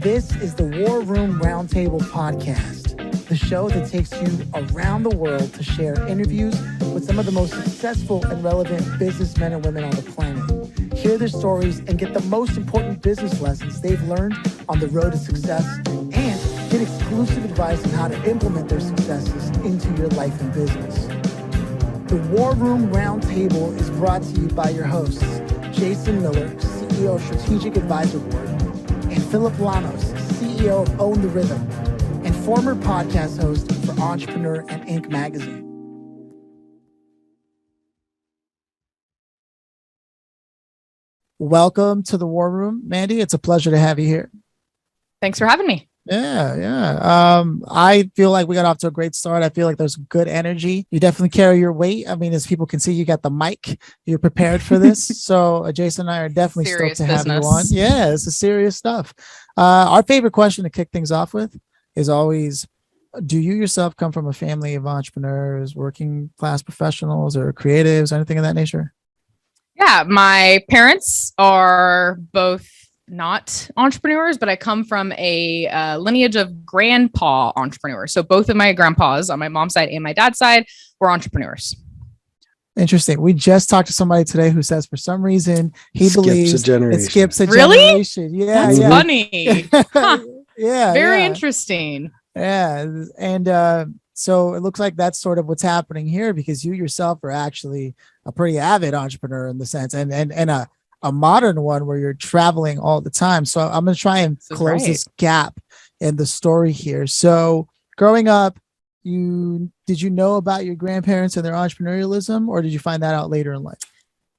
This is the War Room Roundtable podcast, the show that takes you around the world to share interviews with some of the most successful and relevant businessmen and women on the planet. Hear their stories and get the most important business lessons they've learned on the road to success, and get exclusive advice on how to implement their successes into your life and business. The War Room Roundtable is brought to you by your hosts, Jason Miller, CEO of Strategic Advisor Board, and Philip Lanos, CEO of Own the Rhythm, and former podcast host for Entrepreneur and Inc. magazine. Welcome to the War Room, Mandy. It's a pleasure to have you here. Thanks for having me. Yeah. I feel like we got off to a great start. I feel like there's good energy. You definitely carry your weight. I mean, as people can see, you got the mic. You're prepared for this. So Jason and I are definitely Serious stoked to have business. you on. Yeah, this is serious stuff. Our favorite question to kick things off with is always, do you yourself come from a family of entrepreneurs, working class professionals, or creatives, or anything of that nature? Yeah, my parents are both not entrepreneurs, but I come from a lineage of grandpa entrepreneurs. So both of my grandpas on my mom's side and my dad's side were entrepreneurs. Interesting. We just talked to somebody today who says for some reason he believes it skips a Really? generation. Yeah, That's yeah. funny. Huh. Yeah, Very yeah. interesting. Yeah, and so it looks like that's sort of what's happening here, because you yourself are actually a pretty avid entrepreneur in the sense, and a modern one where you're traveling all the time. So I'm going to try and close this gap in the story here. So growing up, did you know about your grandparents and their entrepreneurialism, or did you find that out later in life?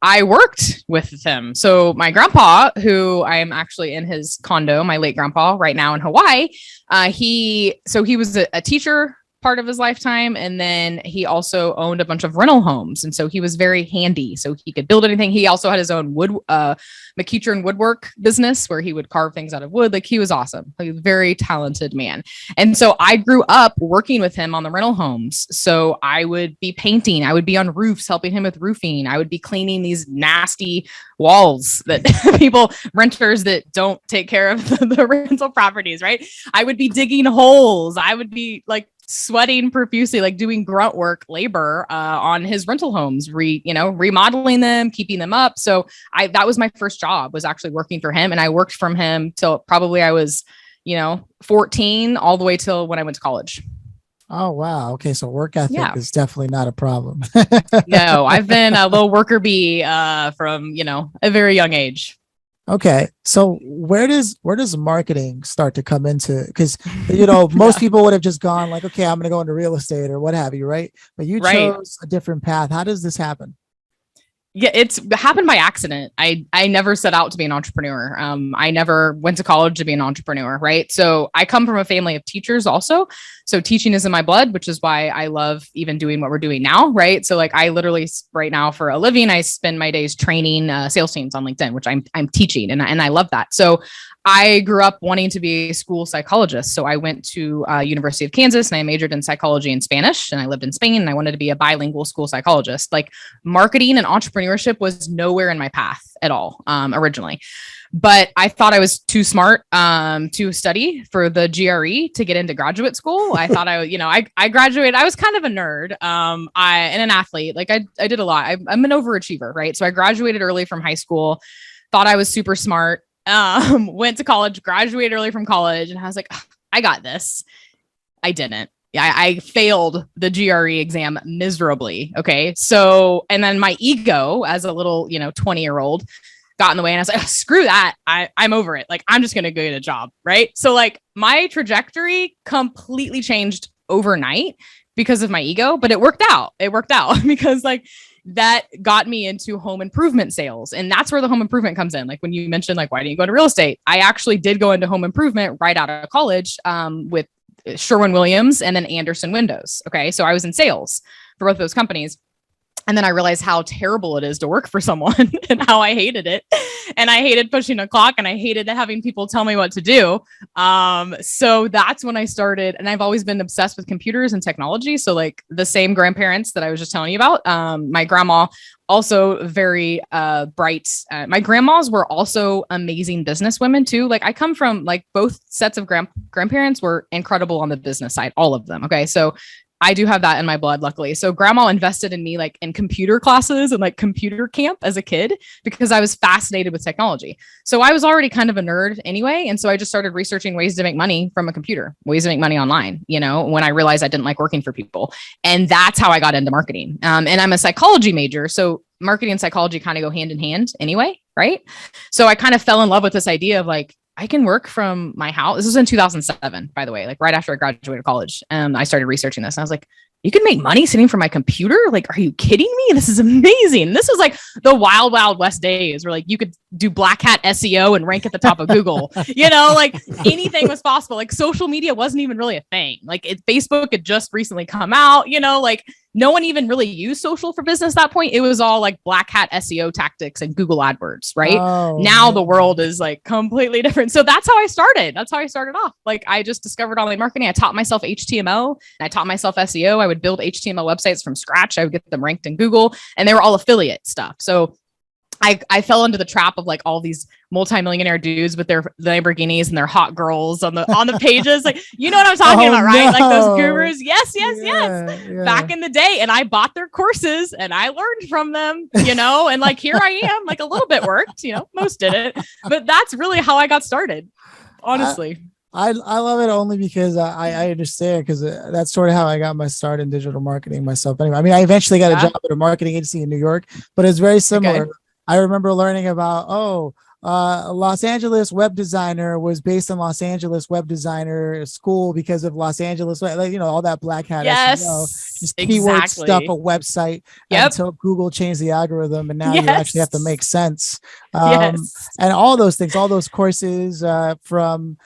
I worked with them. So my grandpa, who I am actually in his condo, my late grandpa right now in Hawaii, he was a teacher part of his lifetime. And then he also owned a bunch of rental homes. And so he was very handy. So he could build anything. He also had his own McEachern woodwork business where he would carve things out of wood. Like, he was awesome. He was a very talented man. And so I grew up working with him on the rental homes. So I would be painting. I would be on roofs, helping him with roofing. I would be cleaning these nasty walls that renters that don't take care of the rental properties, right? I would be digging holes. I would be like sweating profusely, like doing grunt work labor on his rental homes, remodeling them, keeping them up. So that was my first job, was actually working for him. And I worked from him till probably I was, 14, all the way till when I went to college. Oh, wow. Okay. So work ethic is definitely not a problem. No, I've been a little worker bee from, a very young age. Okay. So where does marketing start to come into? Because, most people would have just gone like, okay, I'm going to go into real estate or what have you. Right. But you chose a different path. How does this happen? Yeah, it's happened by accident. I never set out to be an entrepreneur. I never went to college to be an entrepreneur, right? So I come from a family of teachers also. So teaching is in my blood, which is why I love even doing what we're doing now, right? So like, I literally right now for a living, I spend my days training sales teams on LinkedIn, which I'm teaching, and I love that. So I grew up wanting to be a school psychologist. So I went to University of Kansas and I majored in psychology and Spanish, and I lived in Spain, and I wanted to be a bilingual school psychologist. Like, marketing and entrepreneurship was nowhere in my path at all originally. But I thought I was too smart to study for the GRE to get into graduate school. I thought I graduated. I was kind of a nerd and an athlete. Like, I did a lot. I'm an overachiever, right? So I graduated early from high school, thought I was super smart. Went to college, graduated early from college, and I was like, I got this. I didn't. Yeah, I failed the GRE exam miserably. Okay. So, and then my ego as a little, 20-year-old got in the way, and I was like, screw that. I'm over it. Like, I'm just going to go get a job. Right. So like, my trajectory completely changed overnight because of my ego, but it worked out. Because like, that got me into home improvement sales. And that's where the home improvement comes in. Like, when you mentioned, like, why didn't you go to real estate? I actually did go into home improvement right out of college with Sherwin-Williams and then Anderson Windows. Okay. So I was in sales for both of those companies. And then I realized how terrible it is to work for someone and how I hated it. And I hated pushing a clock and I hated having people tell me what to do. So that's when I started. And I've always been obsessed with computers and technology. So like the same grandparents that I was just telling you about, my grandma, also very bright. My grandmas were also amazing businesswomen too. Like I come from like both sets of grandparents were incredible on the business side, all of them. Okay. So I do have that in my blood, luckily. So grandma invested in me like in computer classes and like computer camp as a kid because I was fascinated with technology. So I was already kind of a nerd anyway. And so I just started researching ways to make money from a computer, ways to make money online, you know, when I realized I didn't like working for people. And that's how I got into marketing. And I'm a psychology major. So marketing and psychology kind of go hand in hand anyway. Right. So I kind of fell in love with this idea of like, I can work from my house. This was in 2007, by the way, like right after I graduated college. I started researching this. And I was like, you can make money sitting from my computer? Like, are you kidding me? This is amazing. This was like the wild, wild west days where like you could do black hat SEO and rank at the top of Google, you know, like anything was possible. Like social media wasn't even really a thing. Like Facebook had just recently come out, you know, like no one even really used social for business at that point. It was all like black hat SEO tactics and Google AdWords, right? Oh, now man. The world is like completely different. So that's how I started. That's how I started off. Like I just discovered online marketing. I taught myself HTML. I taught myself SEO. I would build HTML websites from scratch. I would get them ranked in Google and they were all affiliate stuff. So I fell into the trap of like all these multimillionaire dudes with their Lamborghinis and their hot girls on the pages. Like, you know what I'm talking about, right? Like those gurus. Yes. Yeah. Back in the day. And I bought their courses and I learned from them, you know, and like, here I am, like a little bit worked, you know, most did it, but that's really how I got started. Honestly. I love it only because I understand because that's sort of how I got my start in digital marketing myself. Anyway, I mean, I eventually got a job at a marketing agency in New York, but it's very similar. Okay. I remember learning about, Los Angeles web designer was based on Los Angeles web designer school because of Los Angeles, like, you know, all that black hat, SEO, just keyword stuff, a website until Google changed the algorithm. And now you actually have to make sense. And all those things, all those courses from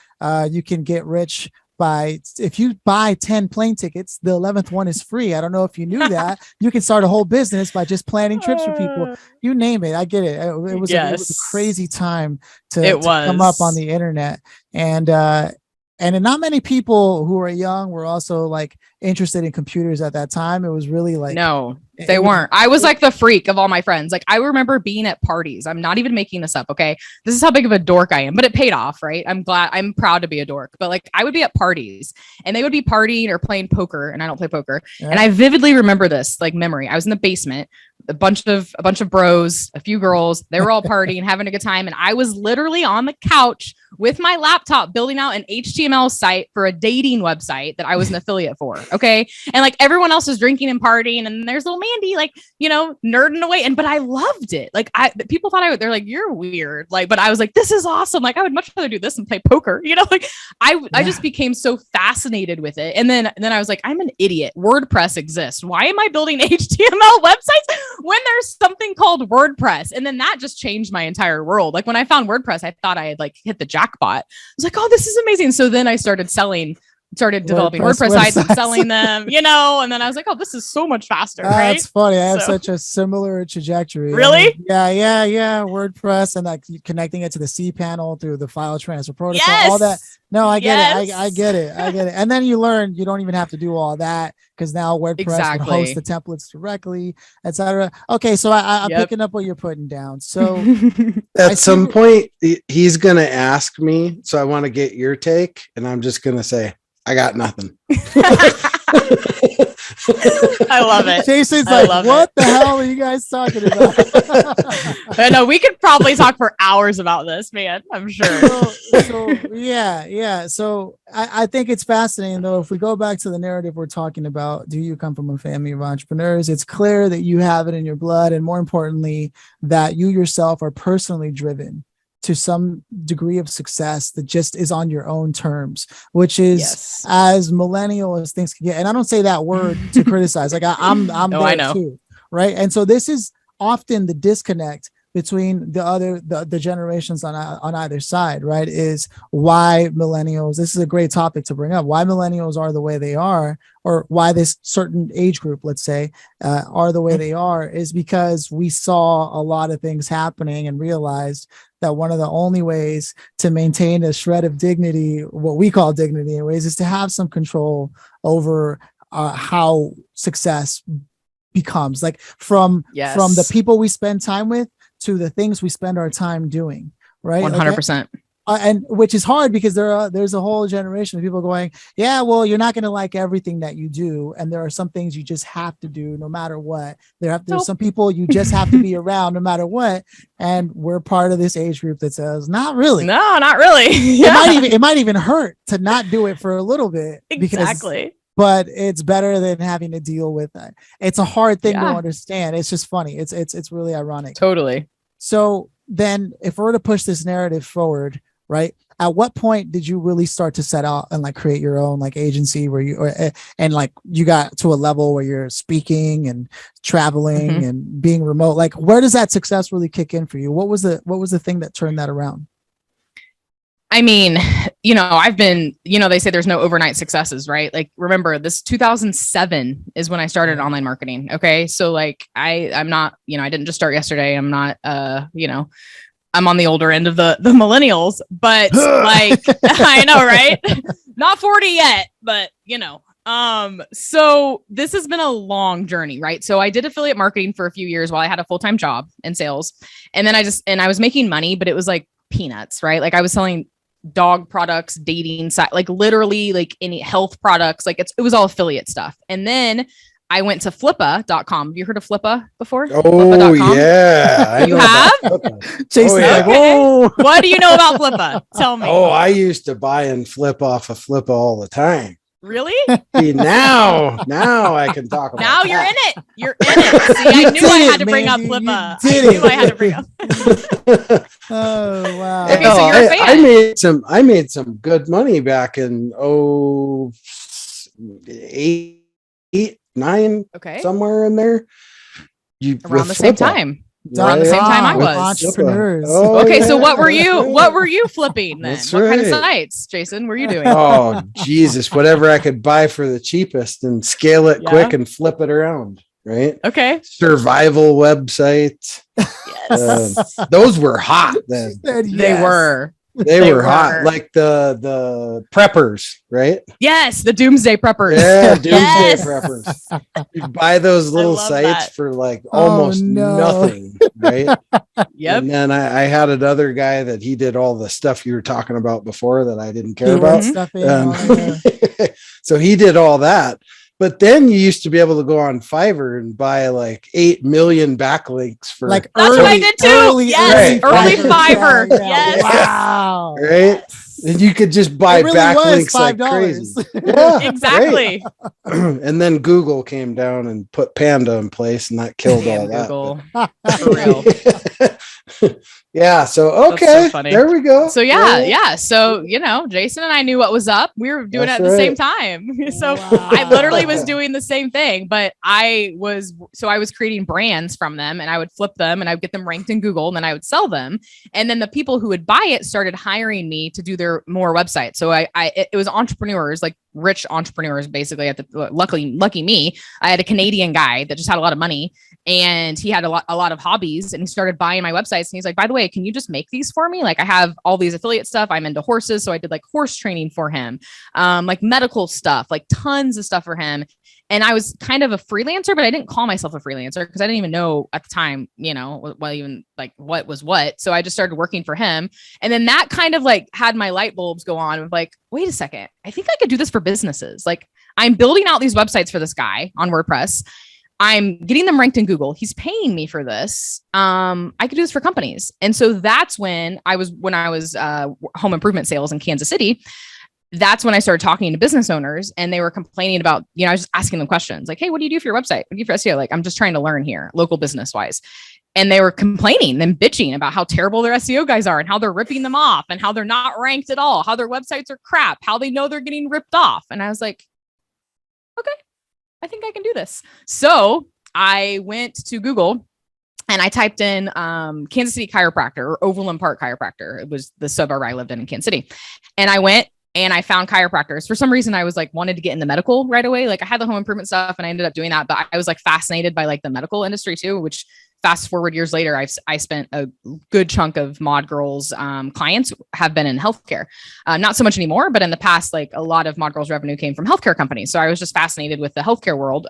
you can get rich if you buy 10 plane tickets, the 11th one is free. I don't know if you knew that. You can start a whole business by just planning trips for people. You name it. I get it. It was a crazy time to come up on the internet. And not many people who were young were also like interested in computers at that time. It was really like, no, they weren't. I was like the freak of all my friends. Like I remember being at parties. I'm not even making this up. Okay. This is how big of a dork I am, but it paid off, right? I'm proud to be a dork, but like I would be at parties and they would be partying or playing poker and I don't play poker. Yeah. And I vividly remember this like memory. I was in the basement, a bunch of bros, a few girls, they were all partying, having a good time. And I was literally on the couch with my laptop building out an HTML site for a dating website that I was an affiliate for. Okay. And like everyone else is drinking and partying and there's little Mandy, like, you know, nerding away. But I loved it. Like people thought they're like, you're weird. Like, but I was like, this is awesome. Like I would much rather do this and play poker, you know, like I just became so fascinated with it. And then I was like, I'm an idiot. WordPress exists. Why am I building HTML websites when there's something called WordPress? And then that just changed my entire world. Like when I found WordPress, I thought I had like hit the jackpot. I was like, oh, this is amazing. So then I started developing WordPress sites and selling them, you know, and then I was like, oh, this is so much faster. Right? That's funny. I have such a similar trajectory. Really? I mean, yeah. WordPress and like connecting it to the cpanel through the file transfer protocol, all that. No, I get it. I get it. And then you learn you don't even have to do all that because now WordPress can host the templates directly, etc. Okay, so I'm picking up what you're putting down. So at some point, he's going to ask me, so I want to get your take, and I'm just going to say, I got nothing. I love it. Jason's like, what the hell are you guys talking about? I know we could probably talk for hours about this, man. I'm sure. So I think it's fascinating though. If we go back to the narrative we're talking about, do you come from a family of entrepreneurs? It's clear that you have it in your blood, and more importantly, that you yourself are personally driven to some degree of success that just is on your own terms, which is as millennial as things can get. And I don't say that word to criticize. Like I'm there too, right? And so this is often the disconnect between the generations on either side, right? Is why millennials, this is a great topic to bring up, why millennials are the way they are, or why this certain age group, let's say, are the way they are, is because we saw a lot of things happening and realized that one of the only ways to maintain a shred of dignity, what we call dignity anyways, is to have some control over how success becomes, like from the people we spend time with to the things we spend our time doing, right? 100%. And which is hard because there's a whole generation of people going, yeah, well, you're not going to like everything that you do, and there are some things you just have to do no matter what. There's some people you just have to be around no matter what, and we're part of this age group that says, not really. No, not really. Yeah. It might even hurt to not do it for a little bit. Exactly. But it's better than having to deal with that. It's a hard thing to understand. It's just funny. It's really ironic. Totally. So then if we're to push this narrative forward, right? At what point did you really start to set out and like create your own like agency where and like you got to a level where you're speaking and traveling and being remote? Like, where does that success really kick in for you? What was the thing that turned that around? I mean, I've been, they say there's no overnight successes, right? Like, remember, this 2007 is when I started online marketing. Okay. So like, I'm not, I didn't just start yesterday. I'm not, I'm on the older end of the millennials, but like, I know, right? Not 40 yet, but so this has been a long journey, right? So I did affiliate marketing for a few years while I had a full-time job in sales. And then I was making money, but it was like peanuts, right? Like I was selling dog products, dating site, like literally like any health products, like it was all affiliate stuff. And then I went to flippa.com. Have you heard of Flippa before? Oh, Flippa.com? yeah. You have? Jason, yeah. Whoa. What do you know about Flippa? Tell me. Oh, I used to buy and flip off of Flippa all the time. Really? See, now I can talk about Now that. you're in it. You're in it. See, I knew I had to bring up Flippa. I knew I had to bring up. Oh, wow. Okay, so you're a fan. I made some good money back in 8, 9, Okay. somewhere in there. Around the same time. Around the same time I was. Entrepreneurs. Oh, Okay, so yeah. what were you flipping then? That's What kind of right. sites, Jason, were you doing? Oh, Jesus, whatever I could buy for the cheapest and scale it quick and flip it around, right? Okay. Survival websites. Yes. Those were hot then. They were. They were hot, like the preppers, right? Yes, the Doomsday Preppers. Yeah, Doomsday Yes. Preppers. You buy those little love sites that. for like almost nothing, right? Yep. And then I had another guy that he did all the stuff you were talking about before that I didn't care about. Stuff in, So he did all that. But then you used to be able to go on Fiverr and buy like 8 million backlinks for like That's what I did too. Yes, early Fiverr. Yes. Wow. right. And you could just buy It really was backlinks like $5. crazy. Yeah, Exactly. right. And then Google came down and put Panda in place, and that killed all Damn that. Google. For real. Yeah. So That's so okay, funny. there we go. So yeah. So Jason and I knew what was up. We were doing That's it at the same right. time. So Wow. I literally was doing the same thing, but I was creating brands from them, and I would flip them and I would get them ranked in Google, and then I would sell them. And then the people who would buy it started hiring me to do their more websites. So it was entrepreneurs, like rich entrepreneurs, basically. Lucky me, I had a Canadian guy that just had a lot of money, and he had a lot of hobbies, and he started buying my websites. And he's like, by the way, can you just make these for me? Like I have all these affiliate stuff. I'm into horses. So I did like horse training for him, like medical stuff, like tons of stuff for him. And I was kind of a freelancer, but I didn't call myself a freelancer because I didn't even know at the time, what was what. So I just started working for him. And then that kind of like had my light bulbs go on of like, wait a second, I think I could do this for businesses. Like I'm building out these websites for this guy on WordPress. I'm getting them ranked in Google. He's paying me for this. I could do this for companies. And so that's when I was home improvement sales in Kansas City. That's when I started talking to business owners, and they were complaining about, I was just asking them questions like, hey, what do you do for your website? What do you do for SEO? Like, I'm just trying to learn here, local business wise. And they were complaining and bitching about how terrible their SEO guys are and how they're ripping them off and how they're not ranked at all, how their websites are crap, how they know they're getting ripped off. And I was like, okay, I think I can do this. So I went to Google And I typed in Kansas City chiropractor or Overland Park chiropractor. It was the suburb I lived in Kansas City. And I went and I found chiropractors. For some reason, I was like, wanted to get in the medical right away. Like I had the home improvement stuff and I ended up doing that. But I was like fascinated by like the medical industry too, which fast forward years later, I spent a good chunk of Mod Girls clients have been in healthcare. Not so much anymore, but in the past, like a lot of Mod Girls revenue came from healthcare companies. So I was just fascinated with the healthcare world.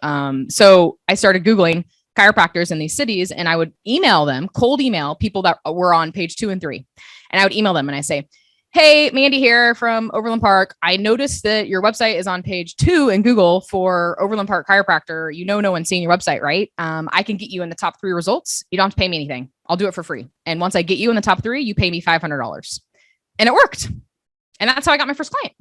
So I started Googling chiropractors in these cities and I would email them, cold email people that were on page 2 and 3. And I would email them and I say, hey, Mandy here from Overland Park. I noticed that your website is on page 2 in Google for Overland Park chiropractor. You know, no one's seeing your website, right? I can get you in the top 3 results. You don't have to pay me anything. I'll do it for free. And once I get you in the top 3, you pay me $500. And it worked. And that's how I got my first client.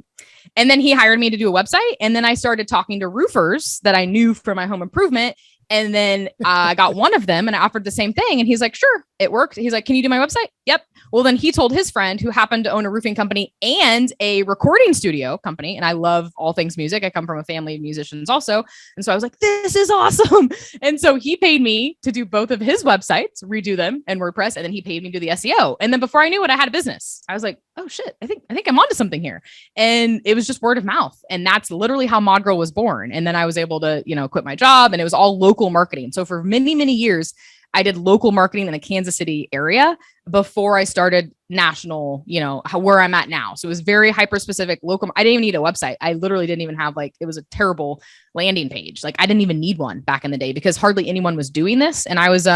And then he hired me to do a website. And then I started talking to roofers that I knew for my home improvement. And then I got one of them and I offered the same thing. And he's like, sure, it worked. He's like, can you do my website? Yep. Well, then he told his friend who happened to own a roofing company and a recording studio company. And I love all things music. I come from a family of musicians also. And so I was like, this is awesome. And so he paid me to do both of his websites, redo them and WordPress. And then he paid me to do the SEO. And then before I knew it, I had a business. I was like, oh shit, I think I'm onto something here. And it was just word of mouth. And that's literally how Mod Girl was born. And then I was able to, quit my job and it was all local marketing. So for many, many years, I did local marketing in the Kansas City area before I started national, where I'm at now. So it was very hyper specific local. I didn't even need a website. I literally didn't even have it was a terrible landing page. Like I didn't even need one back in the day because hardly anyone was doing this. And I was,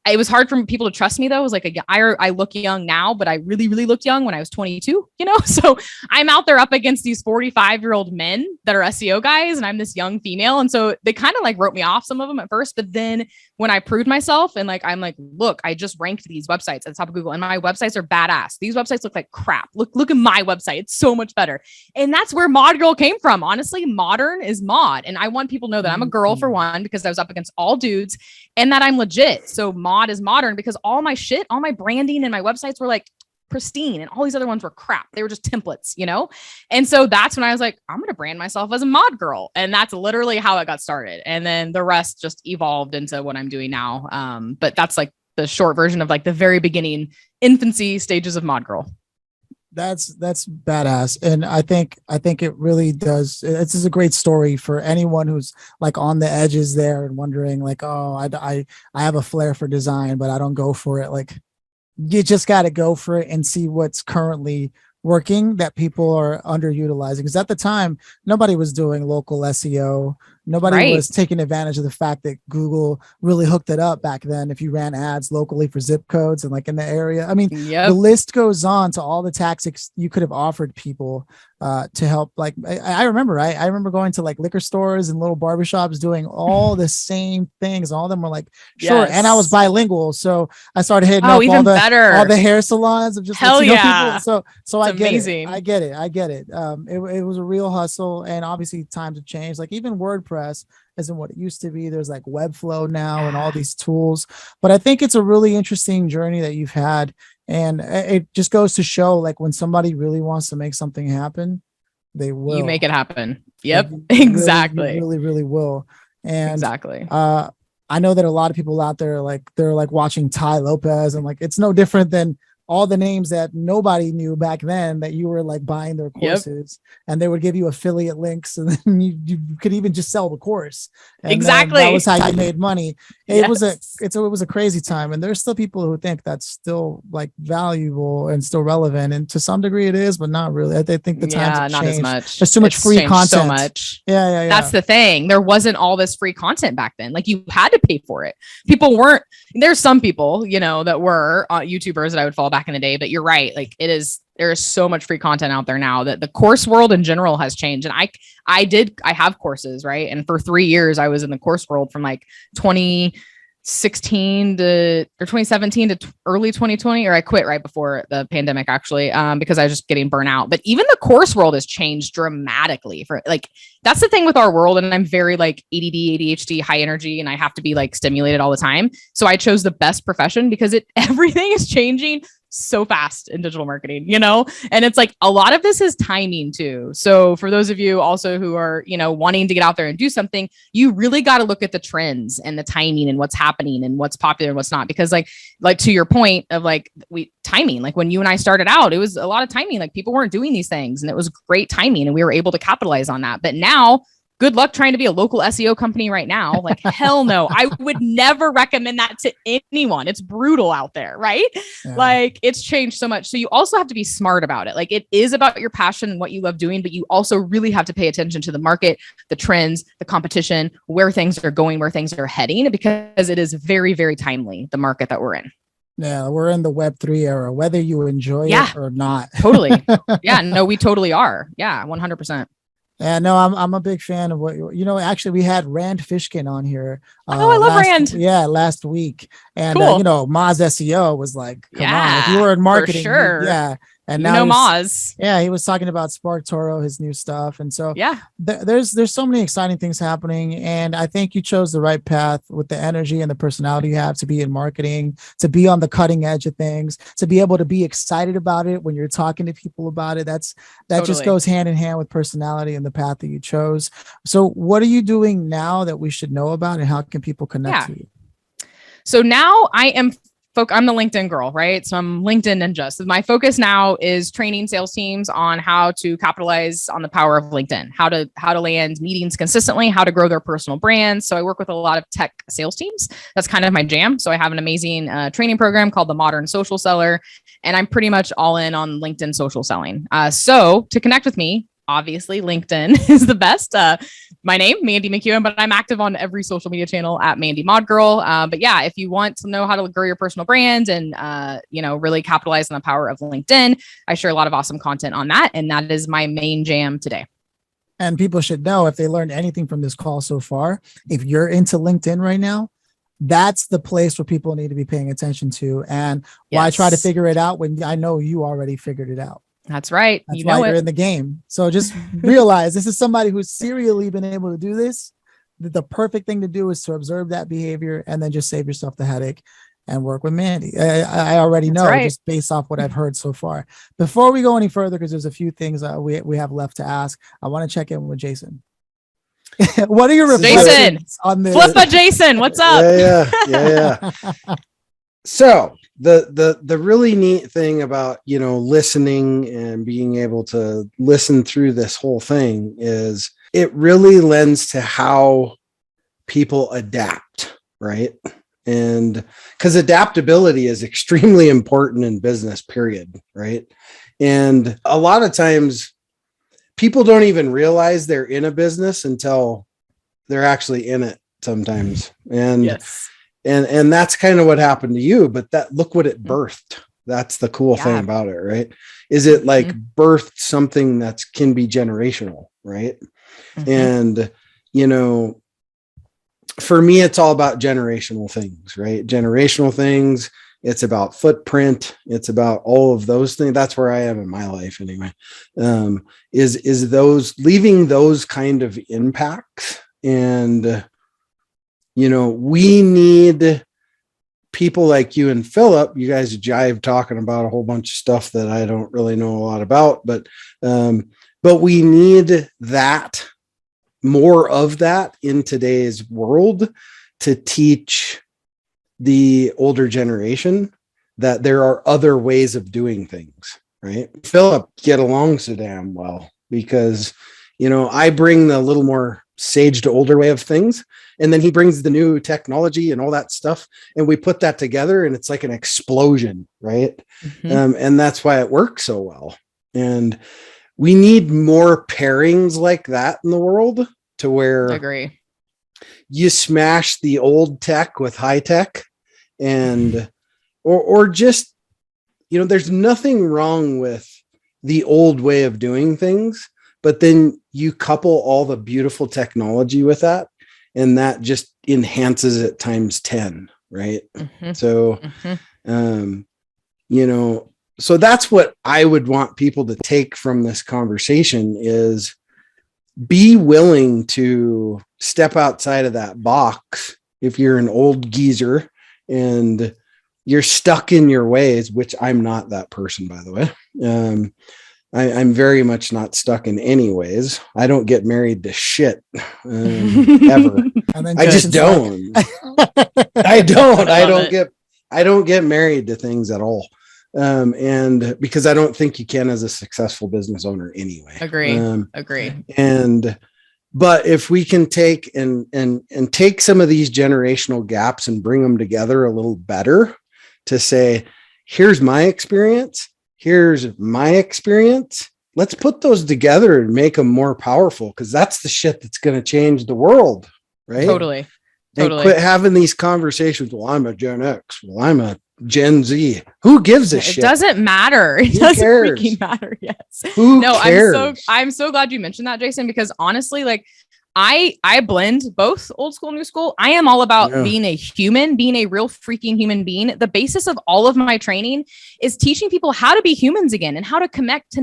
it was hard for people to trust me though. It was like, I look young now, but I really, really looked young when I was 22, so I'm out there up against these 45-year-old men that are SEO guys. And I'm this young female. And so they kind of wrote me off, some of them at first, but then when I proved myself and I'm like, look, I just ranked these websites at the top of Google and my websites are badass. These websites look like crap. Look at my website. It's so much better. And that's where Mod Girl came from. Honestly, modern is mod. And I want people to know that I'm a girl for one, because I was up against all dudes and that I'm legit. So mod is modern because all my shit, all my branding and my websites were pristine and all these other ones were crap. They were just templates, And so that's when I was like, I'm going to brand myself as a mod girl. And that's literally how it got started. And then the rest just evolved into what I'm doing now. But that's the short version of the very beginning infancy stages of Mod Girl. That's badass. And I think it really does. This is a great story for anyone who's on the edges there and wondering I have a flair for design, but I don't go for it. You just got to go for it and see what's currently working that people are underutilizing. Because at the time, nobody was doing local SEO. Nobody was taking advantage of the fact that Google really hooked it up back then. If you ran ads locally for zip codes and in the area, the list goes on to all the tactics you could have offered people to help. I remember going to liquor stores and little barbershops doing all the same things. All of them were sure. Yes. And I was bilingual. So I started hitting up all the hair salons of just people. So I get it. I get it. It was a real hustle, and obviously times have changed. Even WordPress isn't what it used to be. There's Webflow now and all these tools, but I think it's a really interesting journey that you've had, and it just goes to show when somebody really wants to make something happen, they will. You make it happen. Yep, exactly. Really, really will. And exactly. I know that a lot of people out there they're watching Tai Lopez, and it's no different than all the names that nobody knew back then that you were buying their courses, and they would give you affiliate links, and then you could even just sell the course. And exactly. That was how you made money. It was a crazy time. And there's still people who think that's still valuable and still relevant. And to some degree it is, but not really. I think the times have not changed. as much. There's too much free content. So much. Yeah. That's the thing. There wasn't all this free content back then. You had to pay for it. There's some people, that were YouTubers that I would follow back in the day, but you're right. There is so much free content out there now that the course world in general has changed. And I have courses, right? And for 3 years I was in the course world from 2017 to early 2020, or I quit right before the pandemic actually, because I was just getting burnt out. But even the course world has changed dramatically that's the thing with our world. And I'm very ADD, ADHD, high energy, and I have to be stimulated all the time. So I chose the best profession because everything is changing so fast in digital marketing, and it's like a lot of this is timing too. So for those of you also who are, wanting to get out there and do something, you really got to look at the trends and the timing and what's happening and what's popular and what's not. Because like to your point of like timing, like when you and I started out, it was a lot of timing. Like people weren't doing these things and it was great timing and we were able to capitalize on that. But now, good luck trying to be a local SEO company right now. Like, hell no. I would never recommend that to anyone. It's brutal out there, right? Yeah. Like, it's changed so much. So you also have to be smart about it. Like, it is about your passion and what you love doing, but you also really have to pay attention to the market, the trends, the competition, where things are going, where things are heading, because it is very, very timely, the market that we're in. Yeah, we're in the Web3 era, whether you enjoy it or not. Totally. Yeah, no, we totally are. Yeah, 100%. Yeah, no, I'm a big fan of what actually we had Rand Fishkin on here. I love Rand. Yeah, last week. And cool. Moz SEO was like, come on, if you were in marketing, for sure. Yeah. And now Moz. Yeah, he was talking about SparkToro, his new stuff. And so yeah, there's so many exciting things happening. And I think you chose the right path with the energy and the personality you have to be in marketing, to be on the cutting edge of things, to be able to be excited about it when you're talking to people about it. That totally just goes hand in hand with personality and the path that you chose. So what are you doing now that we should know about, and how can people connect to you? So now I'm the LinkedIn girl, right? So I'm LinkedIn ninja. So my focus now is training sales teams on how to capitalize on the power of LinkedIn, how to land meetings consistently, how to grow their personal brands. So I work with a lot of tech sales teams. That's kind of my jam. So I have an amazing training program called the Modern Social Seller, and I'm pretty much all in on LinkedIn social selling. So to connect with me, obviously LinkedIn is the best. My name, Mandy McEwen, but I'm active on every social media channel at Mandy Mod Girl. But yeah, if you want to know how to grow your personal brand and, really capitalize on the power of LinkedIn, I share a lot of awesome content on that. And that is my main jam today. And people should know, if they learned anything from this call so far, if you're into LinkedIn right now, that's the place where people need to be paying attention to. And why try to figure it out when I know you already figured it out? That's right. That's why you're in the game. So just realize this is somebody who's serially been able to do this. The perfect thing to do is to observe that behavior and then just save yourself the headache and work with Mandy. I already know, just based off what I've heard so far. Before we go any further, because there's a few things we have left to ask, I want to check in with Jason. What are your reflections on this? Flippa Jason, what's up? Yeah. So the really neat thing about, listening and being able to listen through this whole thing is it really lends to how people adapt, right? And because adaptability is extremely important in business, period, right? And a lot of times people don't even realize they're in a business until they're actually in it sometimes. And yes. And that's kind of what happened to you, but look what it birthed. That's the cool thing about it, right? Is it like birthed something that can be generational, right? And, for me, it's all about generational things, right? Generational things. It's about footprint. It's about all of those things. That's where I am in my life anyway. Is those leaving those kind of impacts. And we need people like you and Philip. You guys jive talking about a whole bunch of stuff that I don't really know a lot about, but we need that, more of that in today's world, to teach the older generation that there are other ways of doing things, right? Philip get along so damn well because, I bring the little more sage to older way of things. And then he brings the new technology and all that stuff. And we put that together and it's like an explosion, right? And that's why it works so well. And we need more pairings like that in the world, to where I agree. You smash the old tech with high tech, and, or just, there's nothing wrong with the old way of doing things, but then you couple all the beautiful technology with that, and that just enhances it times 10, right? So, so that's what I would want people to take from this conversation is be willing to step outside of that box if you're an old geezer and you're stuck in your ways, which I'm not that person, by the way. I'm very much not stuck in any ways. I don't get married to shit ever. I just don't. I don't get married to things at all. And because I don't think you can as a successful business owner anyway. Agree. But if we can take and take some of these generational gaps and bring them together a little better to say, here's my experience. Here's my experience. Let's put those together and make them more powerful, because that's the shit that's going to change the world. Right. Totally. And quit having these conversations. Well, I'm a Gen X. Well, I'm a Gen Z. Who gives a shit? It doesn't matter. It doesn't freaking matter. Yes. Who cares? I'm so glad you mentioned that, Jason, because honestly, like I blend both old school, new school. I am all about being a human, being a real freaking human being. The basis of all of my training is teaching people how to be humans again and how to connect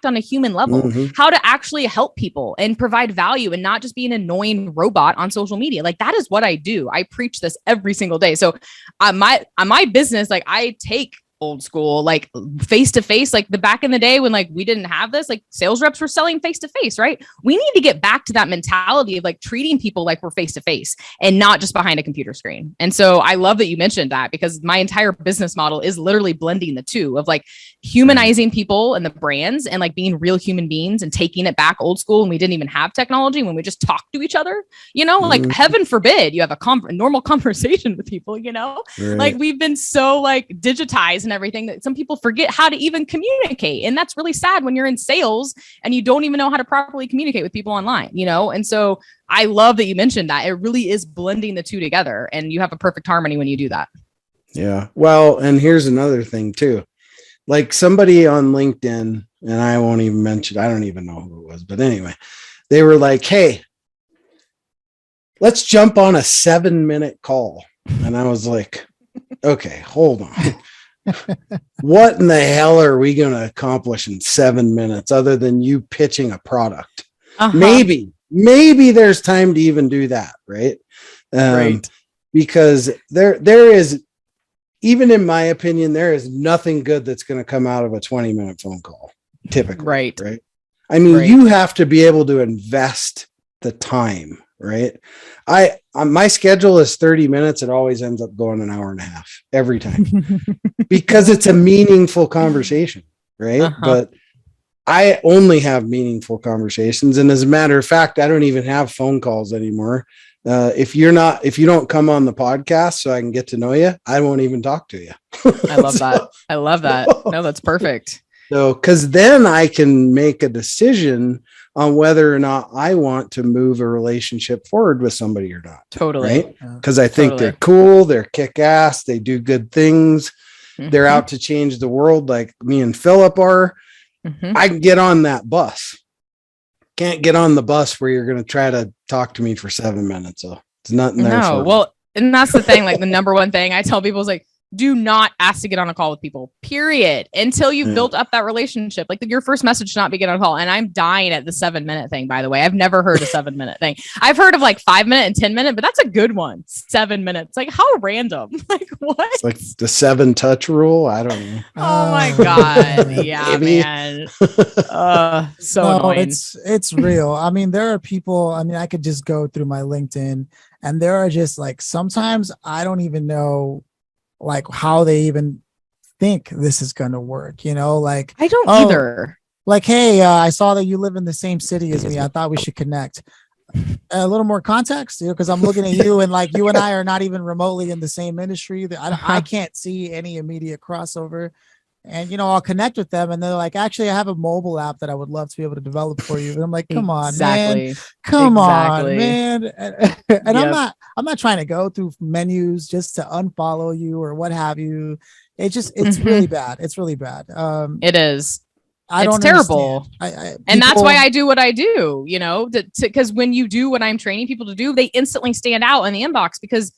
on a human level, how to actually help people and provide value and not just be an annoying robot on social media. Like that is what I do. I preach this every single day. So my business, like I take old school, like face to face, like the back in the day when like we didn't have this, like sales reps were selling face to face, right? We need to get back to that mentality of like treating people like we're face to face and not just behind a computer screen. And so I love that you mentioned that, because my entire business model is literally blending the two of like humanizing people and the brands and like being real human beings and taking it back old school. And we didn't even have technology when we just talked to each other, you know, like heaven forbid you have a normal conversation with people, you know, like we've been so like digitized and everything that some people forget how to even communicate. And that's really sad when you're in sales and you don't even know how to properly communicate with people online, you know? And so I love that you mentioned that. It really is blending the two together, and you have a perfect harmony when you do that. Yeah. Well, and here's another thing too. Like somebody on LinkedIn, and I won't even mention, I don't even know who it was, but anyway, they were like, hey, let's jump on a 7-minute call. And I was like, okay, hold on. What in the hell are we going to accomplish in 7 minutes other than you pitching a product? Maybe there's time to even do that. Right. Because there is, even in my opinion, there is nothing good that's going to come out of a 20-minute phone call. Typically. Right. I mean, you have to be able to invest the time. Right. My schedule is 30 minutes. It always ends up going an hour and a half every time because it's a meaningful conversation. Right. But I only have meaningful conversations. And as a matter of fact, I don't even have phone calls anymore. If you don't come on the podcast so I can get to know you, I won't even talk to you. I love that. I love that. No, that's perfect. So, because then I can make a decision on whether or not I want to move a relationship forward with somebody or not. Totally. Right? Because I think they're cool, they're kick ass, they do good things, they're out to change the world like me and Philip are. I can get on that bus. Can't get on the bus where you're going to try to talk to me for 7 minutes. So it's nothing there. No, well, and that's the thing. Like the number one thing I tell people is like, do not ask to get on a call with people, period, until you've built up that relationship. Like your first message should not be get on a call. And I'm dying at the 7-minute thing, by the way. I've never heard a 7-minute thing. I've heard of like 5-minute and 10-minute, but that's a good one. 7 minutes. Like how random. Like what? It's like the 7 touch rule. I don't know. Oh my God. Yeah, man. So annoying. It's real. I mean, there are people, I mean, I could just go through my LinkedIn and there are just like, sometimes I don't even know like how they even think this is going to work, you know, like I don't either. Like, hey, I saw that you live in the same city as me. I thought we should connect. A little more context, you know, because I'm looking at you and like you and I are not even remotely in the same industry. I can't see any immediate crossover. And, you know, I'll connect with them and they're like, actually, I have a mobile app that I would love to be able to develop for you. And I'm like, come on, man. Come on, man. And I'm not trying to go through menus just to unfollow you or what have you. It's really bad. It's really bad. It is. It's terrible. And that's why I do what I do, you know, because when you do what I'm training people to do, they instantly stand out in the inbox because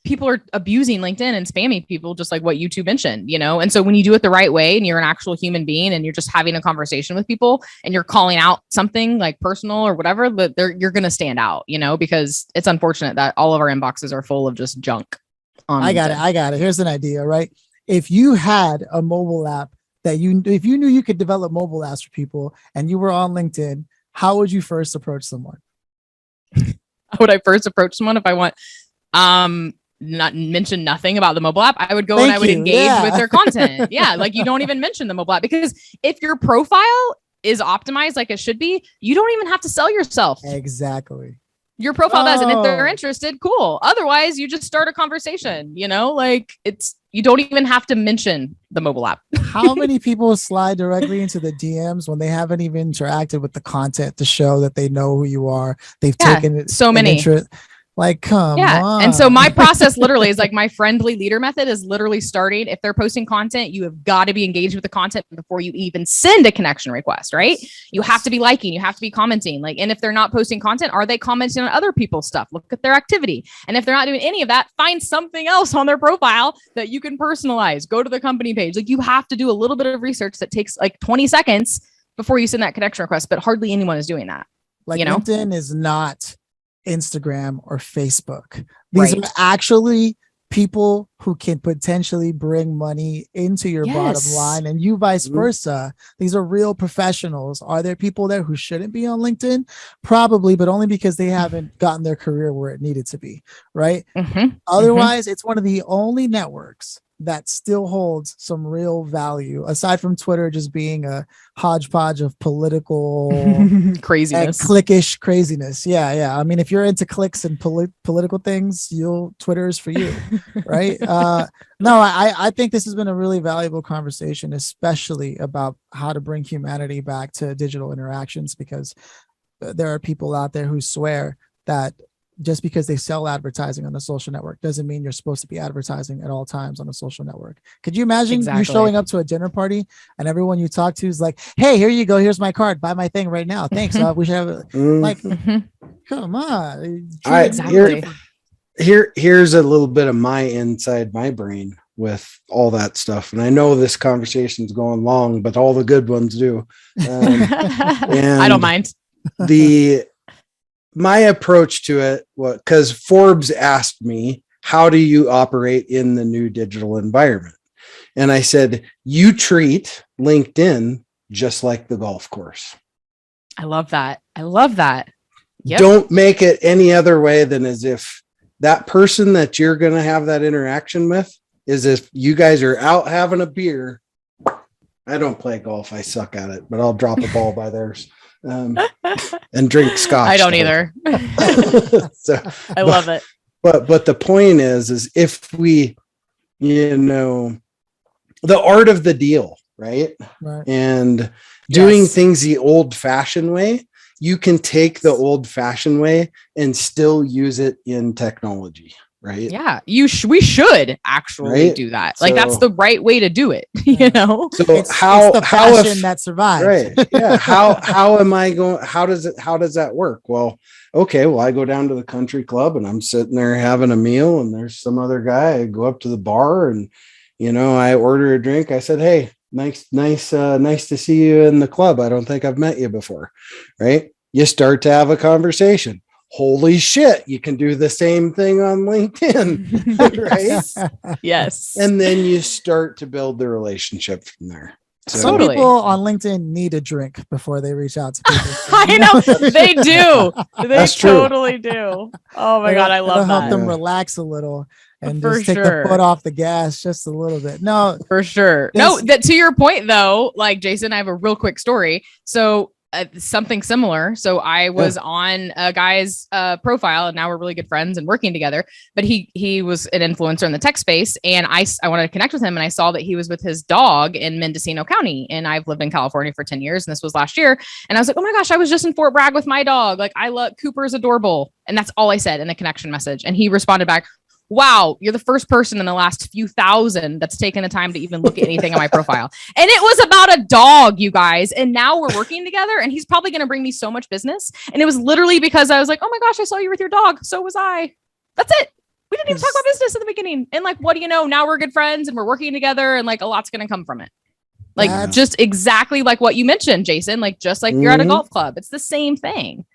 people are abusing LinkedIn and spamming people, just like what you two mentioned, you know? And so when you do it the right way and you're an actual human being and you're just having a conversation with people and you're calling out something like personal or whatever, you're going to stand out, you know, because it's unfortunate that all of our inboxes are full of just junk. on I got it. LinkedIn. I got it. Here's an idea, right? If you had a mobile app if you knew you could develop mobile apps for people and you were on LinkedIn, how would you first approach someone? How would I first approach someone if I want not mention nothing about the mobile app? I would go and I would engage with their content. Yeah, like you don't even mention the mobile app, because if your profile is optimized like it should be, you don't even have to sell yourself. Exactly. Your profile does, and if they're interested, cool. Otherwise, you just start a conversation. Like you don't even have to mention the mobile app. How many people slide directly into the DMs when they haven't even interacted with the content to show that they know who you are? They've taken it so many. Like, come on. And so my process literally is like my friendly leader method is literally starting. If they're posting content, you have got to be engaged with the content before you even send a connection request, right? You have to be liking, you have to be commenting. And if they're not posting content, are they commenting on other people's stuff? Look at their activity. And if they're not doing any of that, find something else on their profile that you can personalize. Go to the company page. You have to do a little bit of research that takes 20 seconds before you send that connection request, but hardly anyone is doing that. LinkedIn is not Instagram or Facebook. These are actually people who can potentially bring money into your bottom line, and you vice versa. These are real professionals. Are there people there who shouldn't be on LinkedIn? Probably, but only because they haven't gotten their career where it needed to be, right? Otherwise, it's one of the only networks that still holds some real value, aside from Twitter just being a hodgepodge of political craziness, cliquish craziness. Yeah. I mean, if you're into clicks and political things, Twitter is for you, right? No, I think this has been a really valuable conversation, especially about how to bring humanity back to digital interactions, because there are people out there who swear that just because they sell advertising on a social network doesn't mean you're supposed to be advertising at all times on a social network. Could you imagine you showing up to a dinner party and everyone you talk to is like, hey, here you go. Here's my card. Buy my thing right now. Thanks. We should have come on. Here's a little bit of my inside my brain with all that stuff. And I know this conversation's going long, but all the good ones do. And I don't mind. My approach to it was, because Forbes asked me, how do you operate in the new digital environment? And I said, you treat LinkedIn just like the golf course. I love that. Yep. Don't make it any other way than as if that person that you're going to have that interaction with is if you guys are out having a beer. I don't play golf. I suck at it, but I'll drop a ball by theirs. And drink scotch. I don't either. I love it. But the point is if we, the art of the deal, right? And doing things the old fashioned way, you can take the old fashioned way and still use it in technology. Right. Yeah. We should actually do that. That's the right way to do it. So it's the fashion that survives. Right. Yeah. How am I going? How does that work? Well, okay. Well, I go down to the country club and I'm sitting there having a meal and there's some other guy. I go up to the bar and, I order a drink. I said, hey, nice to see you in the club. I don't think I've met you before. Right. You start to have a conversation. Holy shit, you can do the same thing on LinkedIn, right? Yes. And then you start to build the relationship from there. So some people on LinkedIn need a drink before they reach out to people. I know they do. They totally do. Oh my God, I love that. Help them relax a little and just take the foot off the gas just a little bit. No, for sure. No, that to your point though, Jason, I have a real quick story. So something similar. So I was on a guy's profile and now we're really good friends and working together, but he was an influencer in the tech space and I wanted to connect with him and I saw that he was with his dog in Mendocino County and I've lived in California for 10 years and this was last year. And I was like, oh my gosh, I was just in Fort Bragg with my dog. I love Cooper's adorable. And that's all I said in the connection message. And he responded back, wow, you're the first person in the last few thousand that's taken the time to even look at anything on my profile. And it was about a dog, you guys. And now we're working together and he's probably going to bring me so much business. And it was literally because I was like, oh my gosh, I saw you with your dog. So was I. That's it. We didn't even talk about business in the beginning. And what do you know? Now we're good friends and we're working together and a lot's going to come from it. Just exactly like what you mentioned, Jason, just like you're at a golf club. It's the same thing.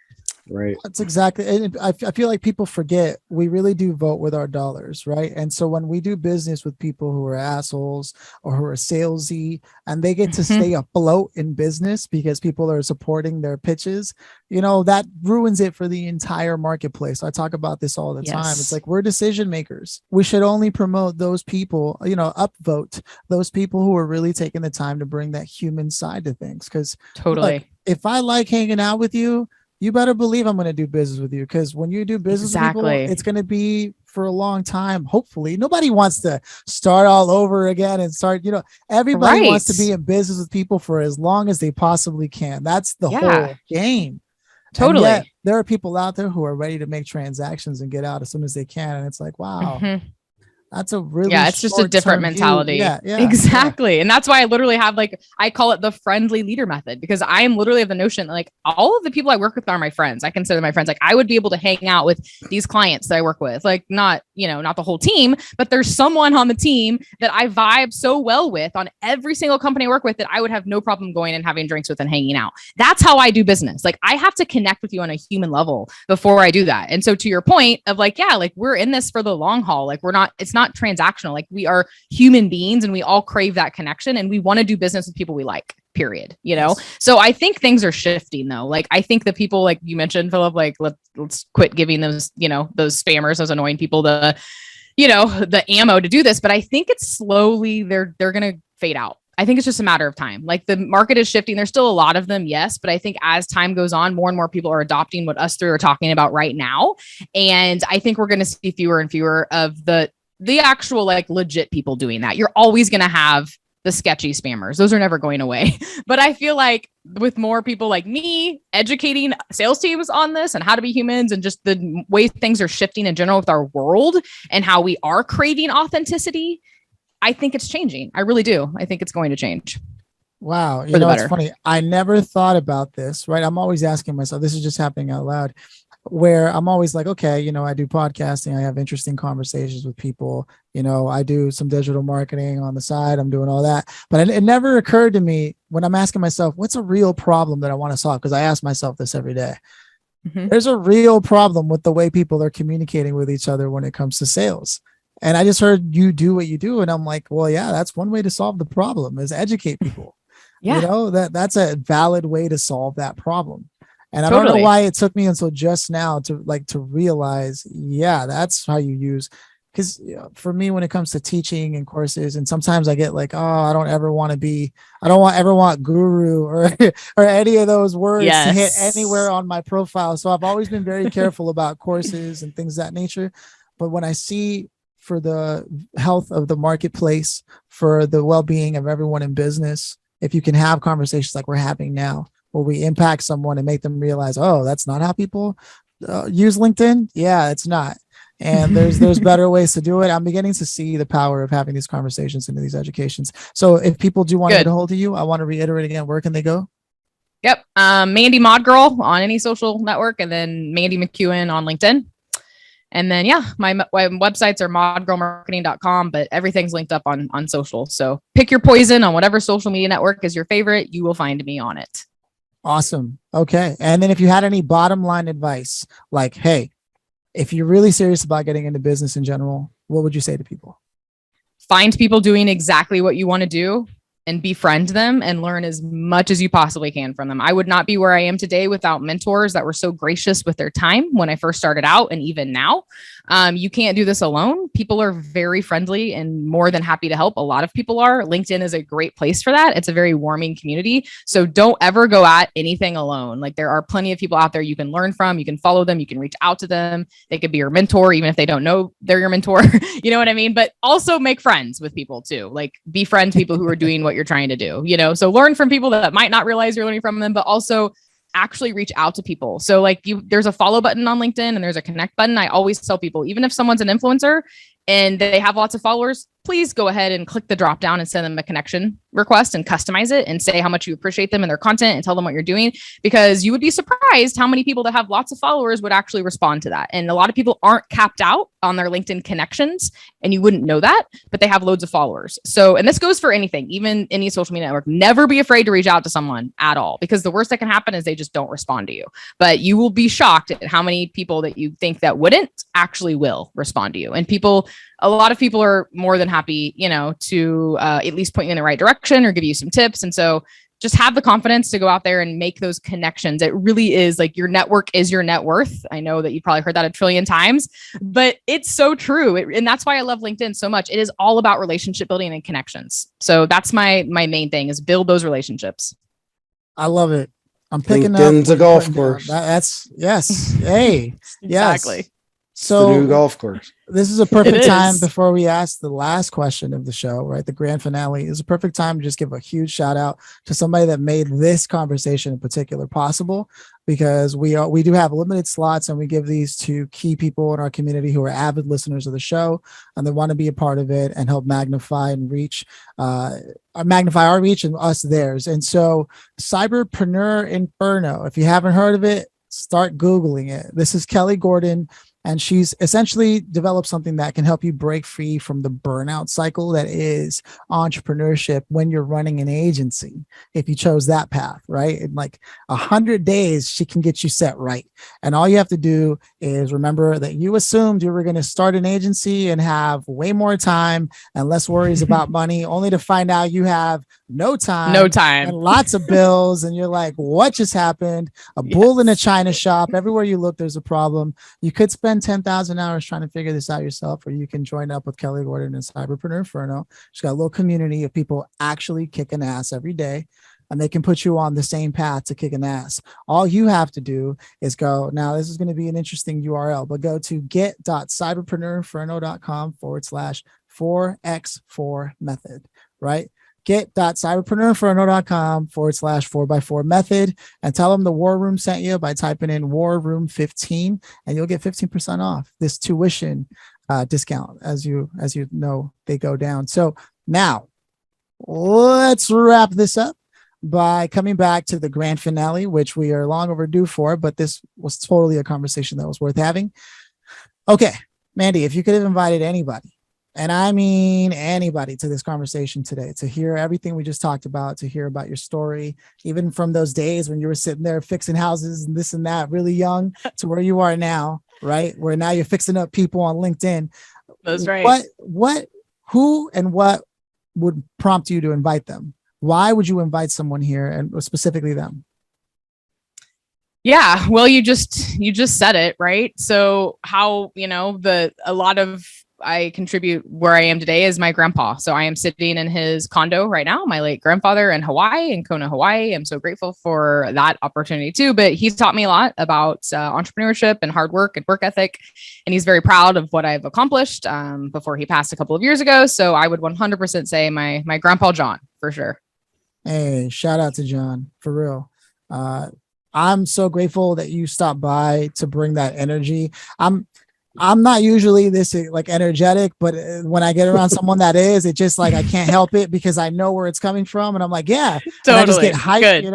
Right. That's exactly. And I feel like people forget we really do vote with our dollars, right? And so when we do business with people who are assholes or who are salesy, and they get to stay afloat in business because people are supporting their pitches, that ruins it for the entire marketplace. I talk about this all the time. It's like, we're decision makers. We should only promote those people, upvote those people who are really taking the time to bring that human side to things. Because totally, look, if I like hanging out with you, you better believe I'm going to do business with you, because when you do business with people, it's going to be for a long time. Hopefully, nobody wants to start all over again and start, everybody wants to be in business with people for as long as they possibly can. That's the whole game. Totally. And yet, there are people out there who are ready to make transactions and get out as soon as they can. And it's like, wow. That's a really it's just a different mentality. Yeah, exactly. And that's why I literally have I call it the friendly leader method, because I am literally of the notion that all of the people I work with are my friends. I consider my friends. I would be able to hang out with these clients that I work with, not the whole team, but there's someone on the team that I vibe so well with on every single company I work with that I would have no problem going and having drinks with and hanging out. That's how I do business. I have to connect with you on a human level before I do that. And so to your point of we're in this for the long haul. It's not transactional. We are human beings and we all crave that connection, and we want to do business with people we like, period. So I think things are shifting though. I think the people you mentioned, Philip, let's quit giving those those spammers, those annoying people the ammo to do this. But I think it's slowly they're going to fade out. I think it's just a matter of time. The market is shifting. There's still a lot of them, yes, but I think as time goes on, more and more people are adopting what us three are talking about right now. And I think we're going to see fewer and fewer of the actual legit people doing that. You're always going to have the sketchy spammers. Those are never going away. But I feel like with more people like me educating sales teams on this and how to be humans, and just the way things are shifting in general with our world and how we are craving authenticity, I think it's changing. I really do. I think it's going to change. Wow. It's funny. I never thought about this, right? I'm always asking myself, this is just happening out loud, where I'm always like, okay, I do podcasting. I have interesting conversations with people. I do some digital marketing on the side. I'm doing all that. But it never occurred to me when I'm asking myself, what's a real problem that I want to solve? Because I ask myself this every day. There's a real problem with the way people are communicating with each other when it comes to sales. And I just heard you do what you do. And I'm like, well, yeah, that's one way to solve the problem, is educate people. That's a valid way to solve that problem. And I don't know why it took me until just now to realize, that's how you use, because for me, when it comes to teaching and courses, and sometimes I get I don't ever want guru or any of those words to hit anywhere on my profile. So I've always been very careful about courses and things of that nature. But when I see, for the health of the marketplace, for the well-being of everyone in business, if you can have conversations like we're having now, where we impact someone and make them realize, oh, that's not how people use LinkedIn. Yeah, it's not. And there's better ways to do it. I'm beginning to see the power of having these conversations into these educations. So if people do want to get a hold of you, I want to reiterate again, where can they go? Yep. Mandy Mod Girl on any social network, and then Mandy McEwen on LinkedIn. And then, my websites are modgirlmarketing.com, but everything's linked up on social. So pick your poison on whatever social media network is your favorite. You will find me on it. Awesome. Okay. And then if you had any bottom line advice, hey, if you're really serious about getting into business in general, what would you say to people? Find people doing exactly what you want to do and befriend them and learn as much as you possibly can from them. I would not be where I am today without mentors that were so gracious with their time when I first started out, and even now. You can't do this alone. People are very friendly and more than happy to help. A lot of people are. LinkedIn is a great place for that. It's a very warming community. So don't ever go at anything alone. There are plenty of people out there you can learn from. You can follow them. You can reach out to them. They could be your mentor, even if they don't know they're your mentor. You know what I mean? But also make friends with people too. Befriend people who are doing what you're trying to do, so learn from people that might not realize you're learning from them, but also actually reach out to people. So there's a follow button on LinkedIn and there's a connect button. I always tell people, even if someone's an influencer and they have lots of followers, please go ahead and click the drop down and send them a connection request and customize it and say how much you appreciate them and their content and tell them what you're doing, because you would be surprised surprised how many people that have lots of followers would actually respond to that. And a lot of people aren't capped out on their LinkedIn connections, and you wouldn't know that, but they have loads of followers. So, and this goes for anything, even any social media network. Never be afraid to reach out to someone at all, because the worst that can happen is they just don't respond to you. But you will be shocked at how many people that you think that wouldn't actually will respond to you. And a lot of people are more than happy, to at least point you in the right direction or give you some tips. And so just have the confidence to go out there and make those connections. It really is like your network is your net worth. I know that you've probably heard that a trillion times, but it's so true. And that's why I love LinkedIn so much. It is all about relationship building and connections. So that's my main thing, is build those relationships. I love it. I'm picking LinkedIn's up a golf course. That's yes. Hey, Exactly. Yes. So the new golf course. This is a perfect time before we ask the last question of the show, right? The grand finale is a perfect time to just give a huge shout out to somebody that made this conversation in particular possible, because we do have limited slots, and we give these to key people in our community who are avid listeners of the show, and they want to be a part of it and help magnify our reach and us theirs. And so Cyberpreneur Inferno, if you haven't heard of it, start Googling it. This is Kelly Gordon, and she's essentially developed something that can help you break free from the burnout cycle that is entrepreneurship when you're running an agency. If you chose that path, right? In like 100 days, she can get you set right. And all you have to do is remember that you assumed you were going to start an agency and have way more time and less worries about money, only to find out you have no time and lots of bills. And you're like, what just happened? A bull in a china shop. Everywhere you look, there's a problem. You could spend 10,000 hours trying to figure this out yourself, or you can join up with Kelly Gordon and Cyberpreneur Inferno. She's got a little community of people actually kicking ass every day, and they can put you on the same path to kicking ass. All you have to do is go, now this is going to be an interesting URL, but go to get.cyberpreneurinferno.com/4x4 method, right? get.cyberpreneurinferno.com/4x4 method, and tell them the War Room sent you by typing in War Room 15, and you'll get 15% off this tuition discount. As you know, they go down. So now let's wrap this up by coming back to the grand finale, which we are long overdue for, but this was totally a conversation that was worth having. Okay, Mandy, if you could have invited anybody, and I mean anybody, to this conversation today, to hear everything we just talked about, to hear about your story, even from those days when you were sitting there fixing houses and this and that, really young, to where you are now, right? Where now you're fixing up people on LinkedIn. That's right. Who and what would prompt you to invite them? Why would you invite someone here, and specifically them? Yeah, well, you just said it, right? So how, a lot of I contribute where I am today is my grandpa. So I am sitting in his condo right now, my late grandfather in Hawaii, in Kona, Hawaii. I'm so grateful for that opportunity too. But he's taught me a lot about entrepreneurship and hard work and work ethic. And he's very proud of what I've accomplished before he passed a couple of years ago. So I would 100% say my grandpa, John, for sure. Hey, shout out to John, for real. I'm so grateful that you stopped by to bring that energy. I'm not usually this like energetic, but when I get around someone that is, it just like, I can't help it because I know where it's coming from. And I'm like, yeah, totally. I just get hyped, Good.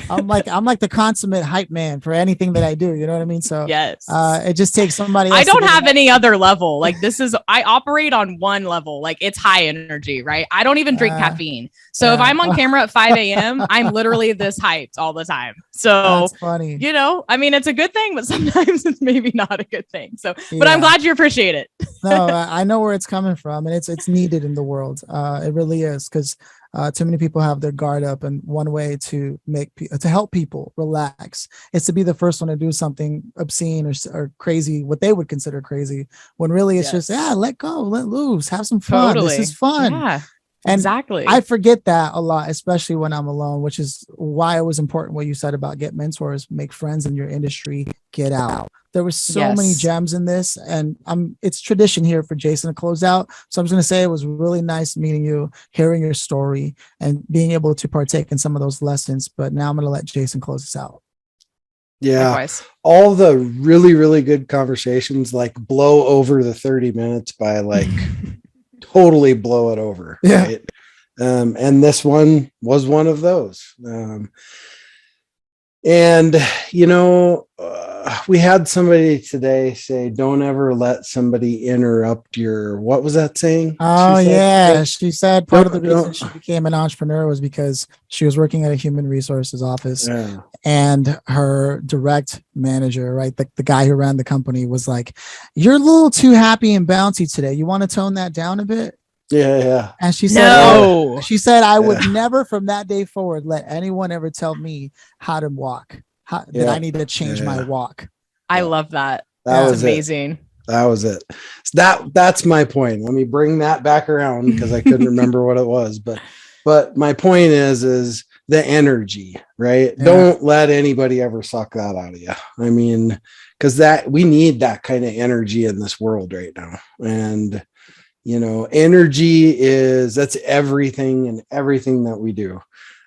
I'm like the consummate hype man for anything that I do. You know what I mean? So yes, it just takes somebody else. I don't have any other level. Like I operate on one level. Like it's high energy, right? I don't even drink caffeine. So if I'm on camera at 5 a.m., I'm literally this hyped all the time. So that's funny. I mean, it's a good thing, but sometimes it's maybe not a good thing. So, but I'm glad you appreciate it. No, I know where it's coming from, and it's needed in the world. It really is, because too many people have their guard up, and one way to help people relax is to be the first one to do something obscene or crazy, what they would consider crazy, when really it's just let go, let loose, have some fun. Totally. This is fun. Yeah. And exactly. I forget that a lot, especially when I'm alone, which is why it was important what you said about get mentors, make friends in your industry, get out. There were so many gems in this, and it's tradition here for Jason to close out. So I'm just going to say it was really nice meeting you, hearing your story, and being able to partake in some of those lessons. But now I'm going to let Jason close us out. Yeah. Likewise. All the really, really good conversations like blow over the 30 minutes by like totally blow it over. Yeah. Right? And this one was one of those. And, you know, we had somebody today say, don't ever let somebody interrupt your, what was that saying? Oh, yeah. She said part of the reason don't- she became an entrepreneur was because she was working at a human resources office, Yeah. and her direct manager, right, the guy who ran the company, was like, "You're a little too happy and bouncy today. You want to tone that down a bit?" Yeah. And she said, No. she said, I would Yeah. never from that day forward let anyone ever tell me how to walk, that Yeah. I need to change my walk. I love that. That Yeah. That's was it. amazing. That was it. So that's my point. Let me bring that back around because I couldn't remember what it was. But my point is the energy, right? Yeah. Don't let anybody ever suck that out of you. I mean, because that we need that kind of energy in this world right now. And you know, energy that's everything and everything that we do.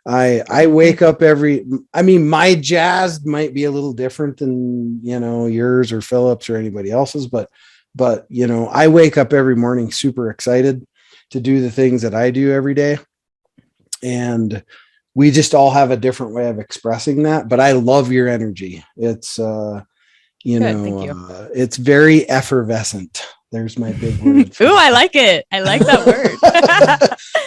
I wake up my jazz might be a little different than, you know, yours or Philip's or anybody else's, but, you know, I wake up every morning super excited to do the things that I do every day. And we just all have a different way of expressing that, but I love your energy. It's, you Good, know, thank you. it's very effervescent. There's my big word. Ooh, I like it. I like that word.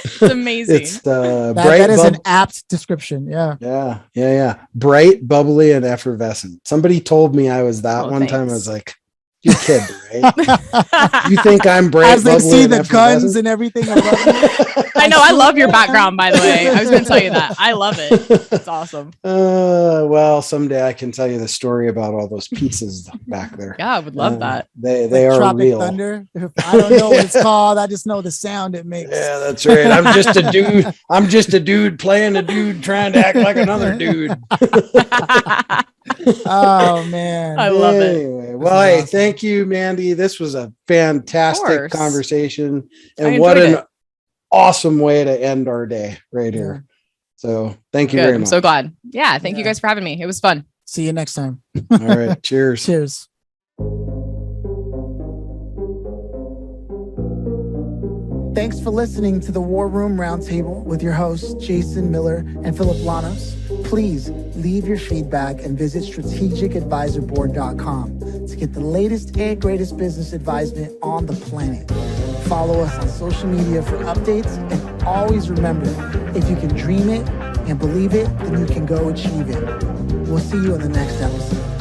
It's amazing. It's That is an apt description. Yeah. Yeah. Bright, bubbly, and effervescent. Somebody told me I was that one time. I was like, "You're kidding, right? You think I'm bright?" As they bubbly, see and the guns effervescent? and everything. Above I know. I love your background, by the way. I was going to tell you that. I love it. It's awesome. Well, someday I can tell you the story about all those pieces back there. Yeah, I would love that. They like are Tropic real. Thunder. I don't know what it's called. I just know the sound it makes. Yeah, that's right. I'm just a dude. I'm just a dude playing a dude trying to act like another dude. Oh man. I love it. Anyway, well, hey, thank you, Mandy. This was a fantastic course. conversation, I and what enjoyed an it. awesome way to end our day right here. So thank you Good. very I'm much. so glad. Yeah. Thank you Yeah. guys for having me. It was fun. See you next time. All right. Cheers. Cheers. Thanks for listening to the War Room Roundtable with your hosts, Jason Miller and Philip Lanos. Please leave your feedback and visit strategicadvisorboard.com to get the latest and greatest business advisement on the planet. Follow us on social media for updates, and always remember, if you can dream it and believe it, then you can go achieve it. We'll see you in the next episode.